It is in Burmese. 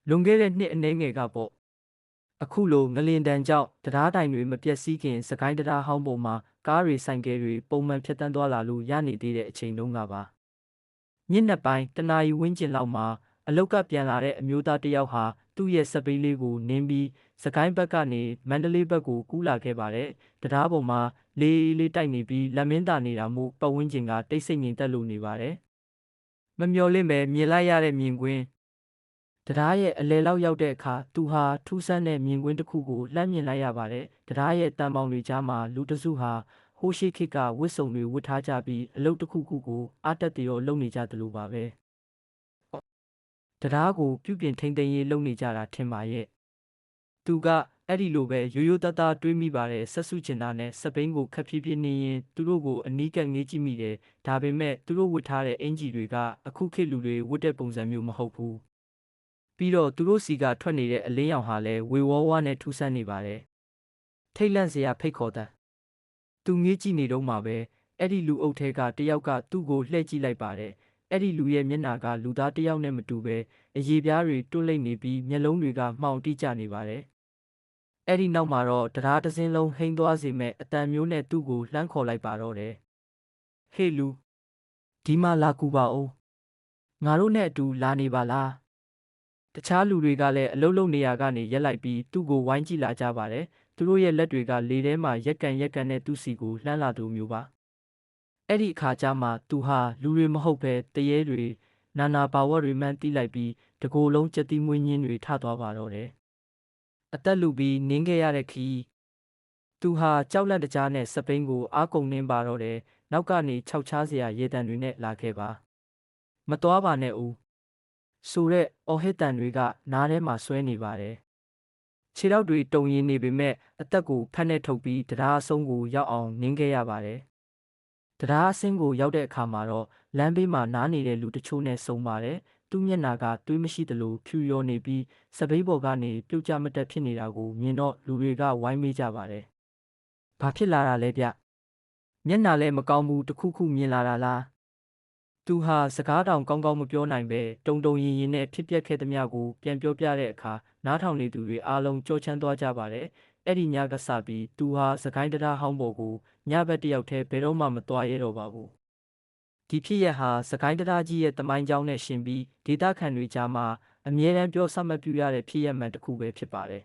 လွန်ခဲ့တဲ့နှစ်အနည်းငယ်ကပေါ့အခုလိုငလင်တန်ကြောင့်တရားတိုင်တွေမပြတ်စည်းခင်စကိုင်းတရားဟောင်းပေါ်မှာကားတွေဆိုင်ကယ်တွေပုံမှန်ဖြတ်တန်းသွားလာလို့ရနေသေးတဲ့အချိန်တုန်းကပါညနေပိုင်းတနာရီဝန်းကျင်လောက်မှာအလောက်ကပြန်လာတဲ့အမျိုးသားတစ်ယောက်ဟာသူ့ရဲ့စက်ဘီးလေးကိုနင်းပြီးစကိုင်းဘက်ကနေမန္တလေးဘက်ကိုကူးလာခဲ့ပါတယ်တရားပေါ်မှာလေးတိုက်နေပြီးလက်မင်းတာနေတာမို့ပတ်ဝန်းကျင်ကတိတ်ဆိတ်ငြိမ်သက်လို့နေပါတယ်မမျော်လင့်ပဲမြင်လိုက်ရတဲ့မြင်ကွင်းတရားရဲ့အလဲလောက်ရောက်တဲ့အခါသူဟာထူးဆန်းတဲ့မြင်ကွင်းတစ်ခုကိုလှမ်းမြင်လိုက်ရပါတယ်တရားရဲ့တန်ပေါင်တွေကြားမှာလူတစုဟာဟိုးရှိခေတ်ကဝတ်စုံတွေဝတ်ထားကြပြီးအလုပ်တစ်ခုခုကိုအားတက်တရောလုပ်နေကြသလိုပါပဲတရားကိုပြုပြင်ထိန်းသိမ်းရေးလုပ်နေကြတာထင်ပါရဲ့သူကအဲ့ဒီလိုပဲရိုးရိုးသားသားတွေးမိပါတယ်ဆက်စုချင်တာနဲ့စပိန်ကိုခက်ဖြည်းဖြည်းနေရင်သူတို့ကိုအနီးကပ်ငေးကြည့်မိတယ်ဒါပေမဲ့သူတို့ဝတ်ထားတဲ့အင်ဂျီတွေကအခုခေတ်လူတွေဝတ်တဲ့ပုံစံမျိုးမဟုတ်ဘူးပြီးတော့သူတို့စီကထွက်နေတဲ့အလင်းရောင်ဟာလည်းဝေဝါးဝါးနဲ့ထူးဆန်းနေပါတယ်ထိတ်လန့်စရာဖိတ်ခေါ်တဲ့သူငေးကြည့်နေတော့မှပဲအဲ့ဒီလူအုပ်ထဲကတယောက်ကသူ့ကိုလှည့်ကြည့်လိုက်ပါတယ်အဲ့ဒီလူရဲ့မျက်နှာကလူသားတယောက်နဲ့မတူပဲအရေပြားတွေတွန့်လိမ့်နေပြီးမျက်လုံးတွေကမှောင်တိကျနေပါတယ်အဲ့ဒီနောက်မှာတော့တရားတစ်စင်းလုံးဟိန်းသွားစေမဲ့အတန်မျိုးနဲ့သူ့ကိုလှမ်းခေါ်လိုက်ပါတော့တယ်ဟေးလူဒီမှာလာကူပါဦးငါတို့နဲ့အတူလာနေပါလားတခြားလူတွေကလည်းအလုတ်လုံနေရာကနေရက်လိုက်ပြီးသူ့ကိုဝိုင်းကြည့်လာကြပါတယ်သူတို့ရဲ့လက်တွေကလေထဲမှာရက်ကန်နဲ့သူ့စီကိုလှမ်းလာသူမျိုးပါအဲ့ဒီအခါကျမှသူဟာလူတွေမဟုတ်ပဲတရေတွေနာနာပါဝတ်တွေမှန်းတီးလိုက်ပြီးတကိုယ်လုံးကြက်တီးမွေးညင်းတွေထသွားပါတော့တယ်အသက်လူပြီးနင်းခဲ့ရတဲ့ခီးသူဟာကြောက်လန့်တကြားနဲ့စပိန်ကိုအားကုန်နှင်းပါတော့တယ်နောက်ကနေခြောက်ချားစရာရေတံတွေနဲ့လာခဲ့ပါမသွားပါနဲ့ဦးဆိုတဲ့အော်ဟစ်တန်တွေကနားထဲမှာဆွဲနေပါတယ်ခြေထောက်တွေတုံရင်းနေပေမဲ့အသက်ကိုဖက်နဲ့ထုတ်ပြီးတရားအဆုံးကိုရောက်အောင်နင်းခဲ့ရပါတယ်တရားအဆင်းကိုရောက်တဲ့အခါမှာတော့လမ်းဘေးမှာနားနေတဲ့လူတချို့နဲ့ဆုံပါတယ်သူ့မျက်နှာကတွေးမရှိသလိုဖြူရောနေပြီးစပိန်ပေါ်ကနေပြုတ်ကျမတက်ဖြစ်နေတာကိုမြင်တော့လူတွေကဝိုင်းမေးကြပါတယ်ဘာဖြစ်လာတာလဲဗျမျက်နှာလည်းမကောင်းဘူးတခုခုမြင်လာတာလားသူဟာစကားတောင်ကောင်းကောင်းမပြောနိုင်ပဲတုံရင်နဲ့ဖြစ်ပျက်ခဲ့သမျှကိုပြန်ပြောပြတဲ့အခါနားထောင်နေသူတွေအားလုံးကြောချမ်းသွားကြပါတယ်အဲ့ဒီညကစပြီးသူဟာစကိုင်းတရားဟောင်းပေါ်ကိုညဘက်တယောက်တည်းဘယ်တော့မှမသွားရတော့ပါဘူးဒီဖြစ်ရပ်ဟာစကိုင်းတရားကြီးရဲ့တမိုင်းကြောင်းနဲ့ရှင်ပြီးဒေသခံတွေကြားမှာအမြဲတမ်းပြောဆမှတ်ပြရတဲ့ဖြစ်ရပ်မှန်တစ်ခုပဲဖြစ်ပါတယ်